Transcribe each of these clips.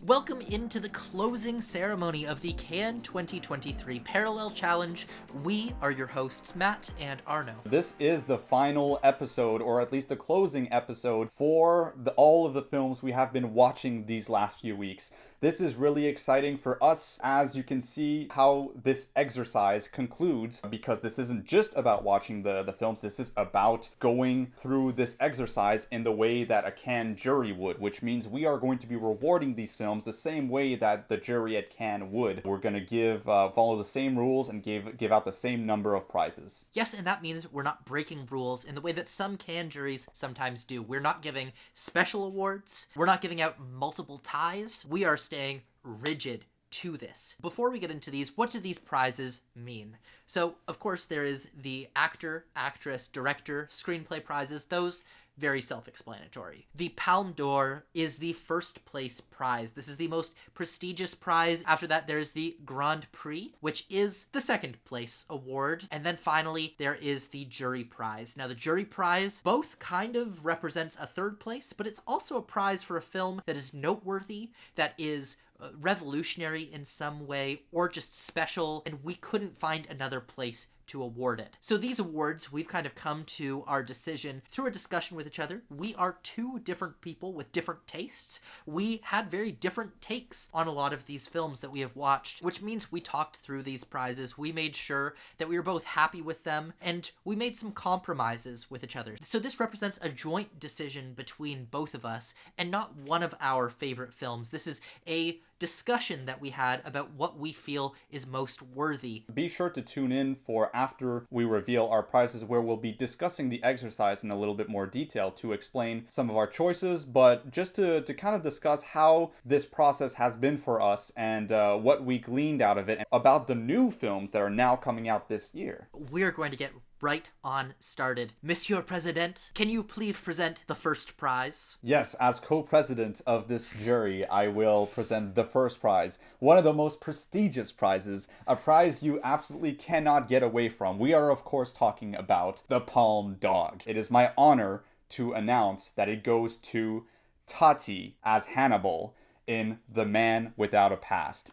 Welcome into the closing ceremony of the Cannes 2023 Parallel Challenge. We are your hosts, Matt and Arnaud. This is the final episode, or at least the closing episode, for all of the films we have been watching these last few weeks. This is really exciting for us, as you can see how this exercise concludes, because this isn't just about watching the films, this is about going through this exercise in the way that a Cannes jury would, which means we are going to be rewarding these films the same way that the jury at Cannes would. We're going to follow the same rules and give out the same number of prizes. Yes, and that means we're not breaking rules in the way that some Cannes juries sometimes do. We're not giving special awards. We're not giving out multiple ties. We are staying rigid to this. Before we get into these, what do these prizes mean? So, of course, there is the actor, actress, director, screenplay prizes. Those very self-explanatory. The Palme d'Or is the first place prize. This is the most prestigious prize. After that, there's the Grand Prix, which is the second place award. And then finally, there is the jury prize. Now, the jury prize both kind of represents a third place, but it's also a prize for a film that is noteworthy, that is revolutionary in some way, or just special, and we couldn't find another place to award it. So these awards, we've kind of come to our decision through a discussion with each other. We are two different people with different tastes. We had very different takes on a lot of these films that we have watched, which means we talked through these prizes. We made sure that we were both happy with them, and we made some compromises with each other. So this represents a joint decision between both of us, and not one of our favorite films. This is a discussion that we had about what we feel is most worthy. Be sure to tune in for after we reveal our prizes, where we'll be discussing the exercise in a little bit more detail to explain some of our choices, but just to kind of discuss how this process has been for us and what we gleaned out of it about the new films that are now coming out this year. We're going to get right on started. Monsieur President, can you please present the first prize? Yes, as co-president of this jury, I will present the first prize. One of the most prestigious prizes, a prize you absolutely cannot get away from. We are, of course, talking about the Palme Dog. It is my honor to announce that it goes to Tati as Hannibal in The Man Without a Past.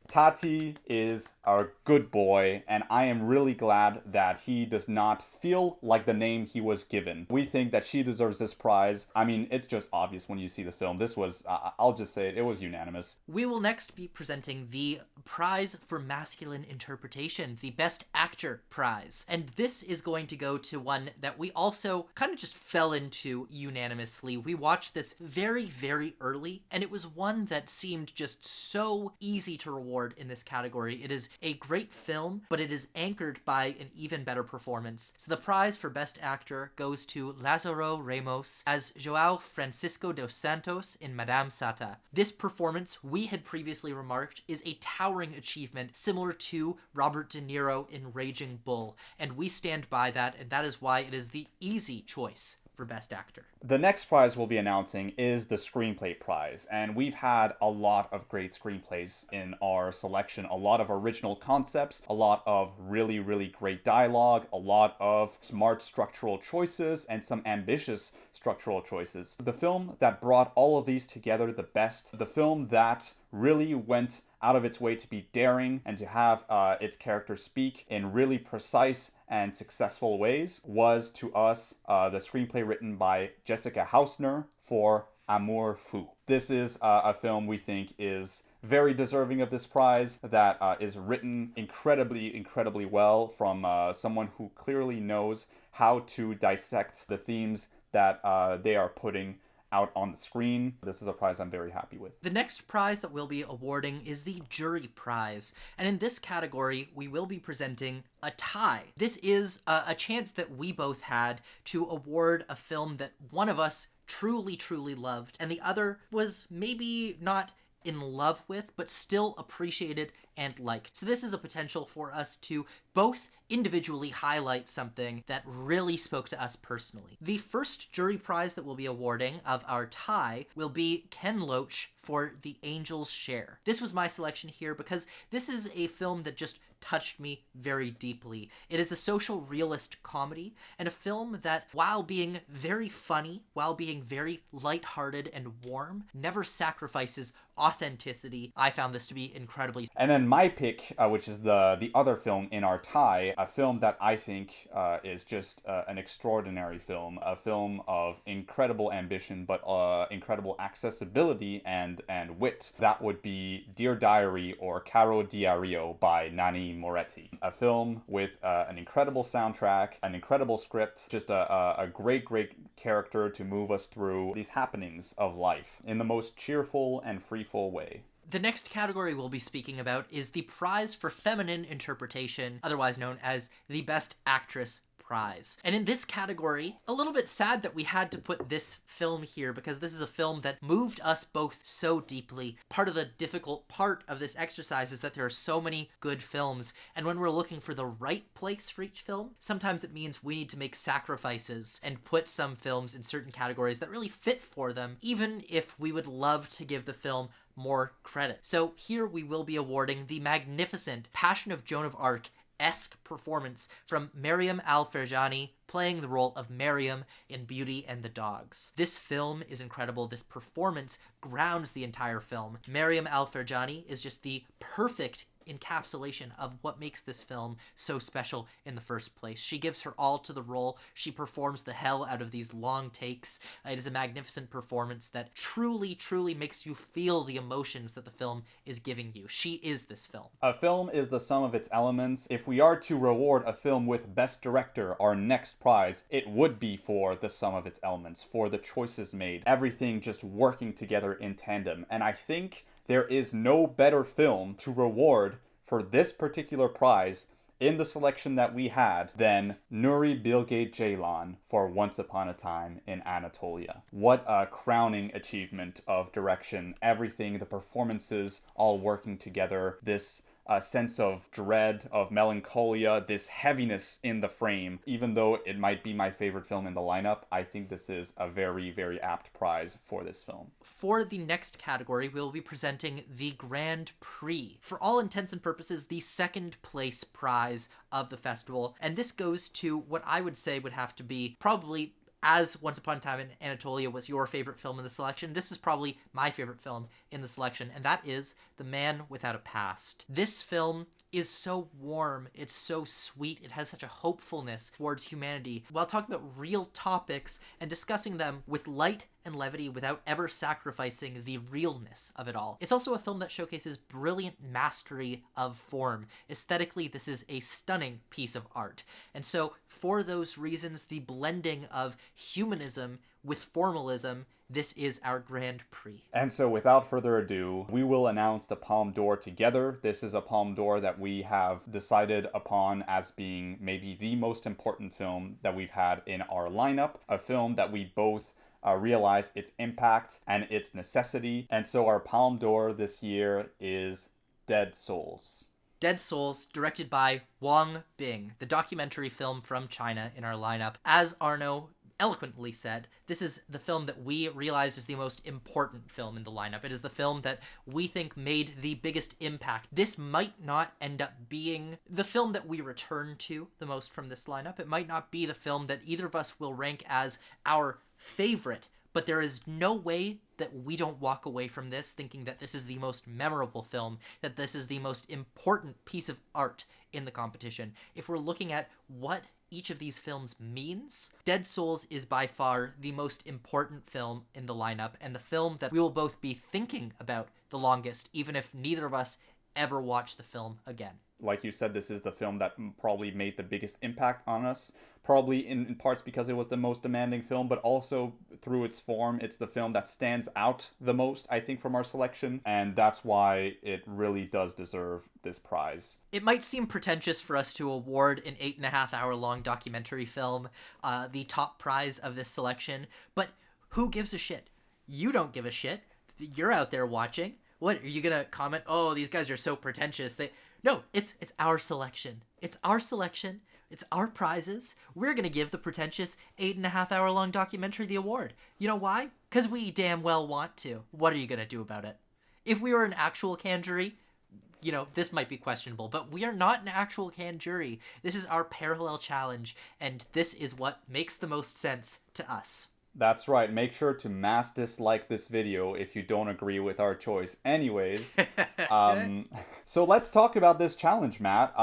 Tati is a good boy, and I am really glad that he does not feel like the name he was given. We think that she deserves this prize. I mean, it's just obvious when you see the film. This was, I'll just say it was unanimous. We will next be presenting the prize for masculine interpretation, the Best Actor prize. And this is going to go to one that we also kind of just fell into unanimously. We watched this very, very early, and it was one that seemed just so easy to reward in this category. It is a great film, but it is anchored by an even better performance. So the prize for Best Actor goes to Lázaro Ramos as João Francisco dos Santos in Madame Sata. This performance, we had previously remarked, is a towering achievement similar to Robert De Niro in Raging Bull, and we stand by that, and that is why it is the easy choice for Best Actor. The next prize we'll be announcing is the Screenplay Prize, and we've had a lot of great screenplays in our selection, a lot of original concepts, a lot of really, really great dialogue, a lot of smart structural choices, and some ambitious structural choices. The film that brought all of these together the best, the film that really went out of its way to be daring and to have its characters speak in really precise and successful ways, was to us the screenplay written by Jessica Hausner for Amour Fou. This is a film we think is very deserving of this prize, that is written incredibly, incredibly well from someone who clearly knows how to dissect the themes that they are putting out on the screen. This is a prize I'm very happy with. The next prize that we'll be awarding is the Jury Prize, and in this category we will be presenting a tie. This is a chance that we both had to award a film that one of us truly, truly loved, and the other was maybe not in love with, but still appreciated and liked. So this is a potential for us to both individually highlight something that really spoke to us personally. The first jury prize that we'll be awarding of our tie will be Ken Loach for The Angel's Share. This was my selection here because this is a film that just touched me very deeply. It is a social realist comedy, and a film that, while being very funny, while being very lighthearted and warm, never sacrifices authenticity. I found this to be incredibly. And then my pick, which is the other film in our tie, a film that I think is just an extraordinary film, a film of incredible ambition, but incredible accessibility and wit. That would be Dear Diary or Caro Diario by Nanni Moretti. A film with an incredible soundtrack, an incredible script, just a great character to move us through these happenings of life in the most cheerful and freeful way. The next category we'll be speaking about is the prize for feminine interpretation, otherwise known as the Best Actress prize. And in this category, a little bit sad that we had to put this film here because this is a film that moved us both so deeply. Part of the difficult part of this exercise is that there are so many good films, and when we're looking for the right place for each film, sometimes it means we need to make sacrifices and put some films in certain categories that really fit for them, even if we would love to give the film more credit. So here we will be awarding the magnificent Passion of Joan of Arc-esque performance from Maryam Al-Ferjani playing the role of Mariam in Beauty and the Dogs. This film is incredible. This performance grounds the entire film. Maryam Al-Ferjani is just the perfect encapsulation of what makes this film so special in the first place. She gives her all to the role. She performs the hell out of these long takes. It is a magnificent performance that truly makes you feel the emotions that the film is giving you. She is this film. A film is the sum of its elements. If we are to reward a film with Best Director, our next prize, it would be for the sum of its elements, for the choices made, everything just working together in tandem. And I think there is no better film to reward for this particular prize in the selection that we had than Nuri Bilge Ceylan for Once Upon a Time in Anatolia. What a crowning achievement of direction. Everything, the performances all working together, this sense of dread, of melancholia, this heaviness in the frame. Even though it might be my favorite film in the lineup, I think this is a very apt prize for this film. For the next category, we'll be presenting the Grand Prix. For all intents and purposes, the second place prize of the festival. And this goes to what I would say would have to be probably, as Once Upon a Time in Anatolia was your favorite film in the selection, this is probably my favorite film in the selection, and that is The Man Without a Past. This film is so warm, it's so sweet, it has such a hopefulness towards humanity, while talking about real topics and discussing them with light and levity without ever sacrificing the realness of it all. It's also a film that showcases brilliant mastery of form. Aesthetically, this is a stunning piece of art. And so, for those reasons, the blending of humanism with formalism, this is our Grand Prix. And so without further ado, we will announce the Palme d'Or together. This is a Palme d'Or that we have decided upon as being maybe the most important film that we've had in our lineup. A film that we both realize its impact and its necessity. And so our Palme d'Or this year is Dead Souls. Dead Souls, directed by Wang, the documentary film from China in our lineup. As Arnaud eloquently said, this is the film that we realized is the most important film in the lineup. It is the film that we think made the biggest impact. This might not end up being the film that we return to the most from this lineup. It might not be the film that either of us will rank as our favorite, but there is no way that we don't walk away from this thinking that this is the most memorable film, that this is the most important piece of art in the competition. If we're looking at what each of these films means, Dead Souls is by far the most important film in the lineup, and the film that we will both be thinking about the longest, even if neither of us ever watch the film again. Like you said, this is the film that probably made the biggest impact on us. Probably in parts because it was the most demanding film, but also through its form, it's the film that stands out the most, I think, from our selection. And that's why it really does deserve this prize. It might seem pretentious for us to award an 8.5-hour long documentary film the top prize of this selection, but who gives a shit? You don't give a shit. You're out there watching. What, are you gonna comment, oh, these guys are so pretentious? No, it's our selection. It's our selection. It's our prizes. We're gonna give the pretentious 8.5-hour long documentary the award. You know why? Because we damn well want to. What are you gonna do about it? If we were an actual can jury, this might be questionable, but we are not an actual Cannes jury. This is our parallel challenge, and this is what makes the most sense to us. That's right. Make sure to mass dislike this video if you don't agree with our choice. Anyways, so let's talk about this challenge, Matt.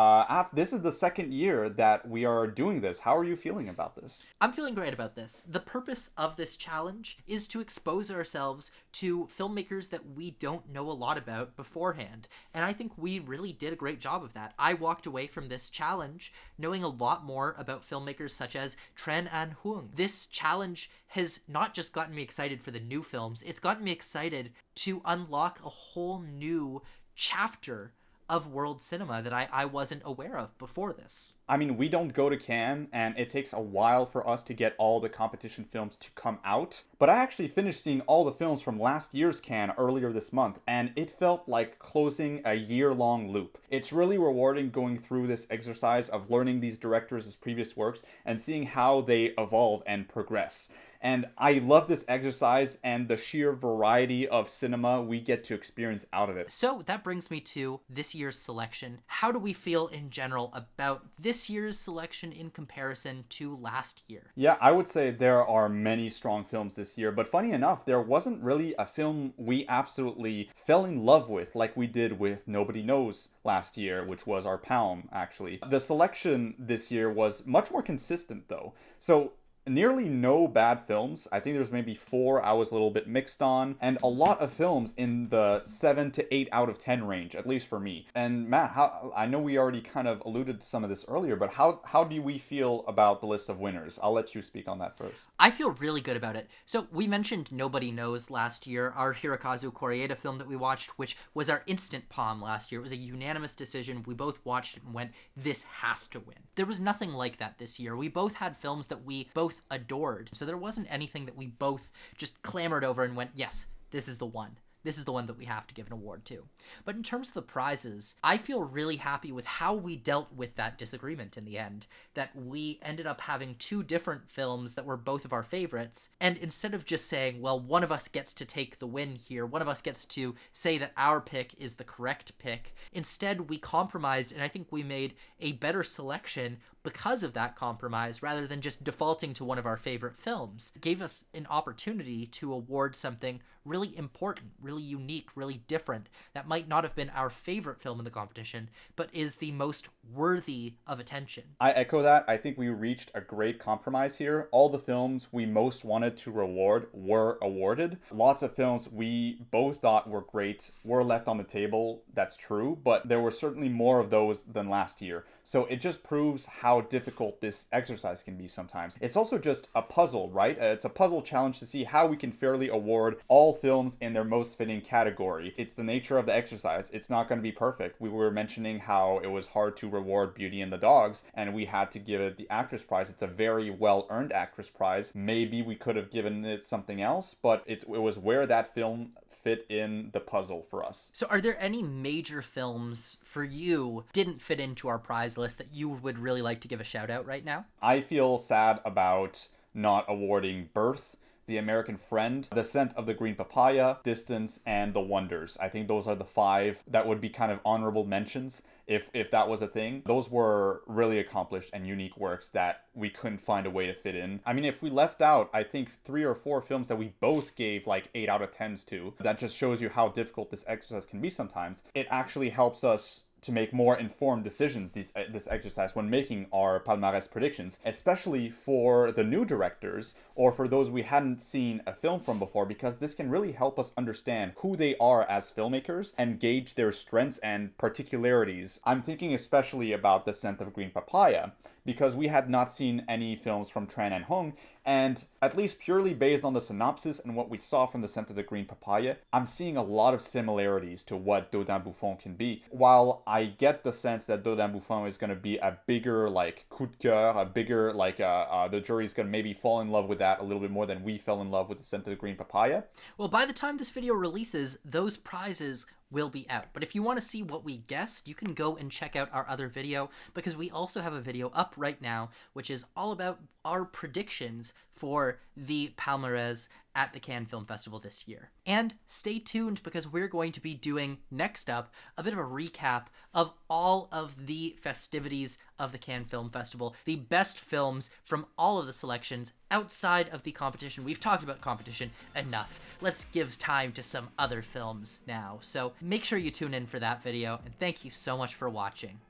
This is the second year that we are doing this. How are you feeling about this? I'm feeling great about this. The purpose of this challenge is to expose ourselves to filmmakers that we don't know a lot about beforehand. And I think we really did a great job of that. I walked away from this challenge knowing a lot more about filmmakers such as Tran Anh Huong. This challenge has not just gotten me excited for the new films, it's gotten me excited to unlock a whole new chapter of world cinema that I wasn't aware of before this. I mean, we don't go to Cannes, and it takes a while for us to get all the competition films to come out. But I actually finished seeing all the films from last year's Cannes earlier this month, and it felt like closing a year-long loop. It's really rewarding going through this exercise of learning these directors' previous works and seeing how they evolve and progress. And I love this exercise and the sheer variety of cinema we get to experience out of it. So that brings me to this year's selection. How do we feel in general about this year's selection in comparison to last year? Yeah, I would say there are many strong films this year, but funny enough, there wasn't really a film we absolutely fell in love with like we did with Nobody Knows last year, which was our Palme, actually. The selection this year was much more consistent, though. So nearly no bad films. I think there's maybe 4 I was a little bit mixed on, and a lot of films in the 7 to 8 out of 10 range, at least for me. And Matt, I know we already kind of alluded to some of this earlier, but how do we feel about the list of winners? I'll let you speak on that first. I feel really good about it. So we mentioned Nobody Knows last year, our Hirokazu Koreeda film that we watched, which was our instant palm last year. It was a unanimous decision. We both watched it and went, this has to win. There was nothing like that this year. We both had films that we both adored. So there wasn't anything that we both just clamored over and went, yes, this is the one. This is the one that we have to give an award to. But in terms of the prizes, I feel really happy with how we dealt with that disagreement in the end. That we ended up having 2 different films that were both of our favorites. And instead of just saying, well, one of us gets to take the win here, one of us gets to say that our pick is the correct pick, instead we compromised, and I think we made a better selection because of that compromise, rather than just defaulting to one of our favorite films. It gave us an opportunity to award something really important, really unique, really different, that might not have been our favorite film in the competition, but is the most worthy of attention. I echo that. I think we reached a great compromise here. All the films we most wanted to reward were awarded. Lots of films we both thought were great were left on the table. That's true, but there were certainly more of those than last year. So it just proves how difficult this exercise can be sometimes. It's also just a puzzle, right? It's a puzzle challenge to see how we can fairly award all films in their most fitting category. It's the nature of the exercise. It's not going to be perfect. We were mentioning how it was hard to reward Beauty and the Dogs, and we had to give it the actress prize. It's a very well-earned actress prize. Maybe we could have given it something else, but it was where that film fit in the puzzle for us. So are there any major films for you didn't fit into our prize list that you would really like to give a shout out right now? I feel sad about not awarding Birth, The American Friend, The Scent of the Green Papaya, Distance, and The Wonders. I think those are the 5 that would be kind of honorable mentions if that was a thing. Those were really accomplished and unique works that we couldn't find a way to fit in. I mean, if we left out, I think 3 or 4 films that we both gave like 8 out of 10s to, that just shows you how difficult this exercise can be sometimes. It actually helps us to make more informed decisions this exercise when making our Palmares predictions, especially for the new directors or for those we hadn't seen a film from before, because this can really help us understand who they are as filmmakers and gauge their strengths and particularities. I'm thinking especially about The Scent of Green Papaya, because we had not seen any films from Tran Anh Huong, and at least purely based on the synopsis and what we saw from The Scent of the Green Papaya, I'm seeing a lot of similarities to what Dodin Buffon can be. While I get the sense that Dodin Buffon is going to be a bigger like coup de cœur, a bigger like the jury's going to maybe fall in love with that a little bit more than we fell in love with The Scent of the Green Papaya. Well, by the time this video releases, those prizes will be out. But if you want to see what we guessed, you can go and check out our other video, because we also have a video up right now, which is all about our predictions for the Palmares at the Cannes Film Festival this year. And stay tuned, because we're going to be doing next up a bit of a recap of all of the festivities of the Cannes Film Festival, the best films from all of the selections outside of the competition. We've talked about competition enough. Let's give time to some other films now. So make sure you tune in for that video, and thank you so much for watching.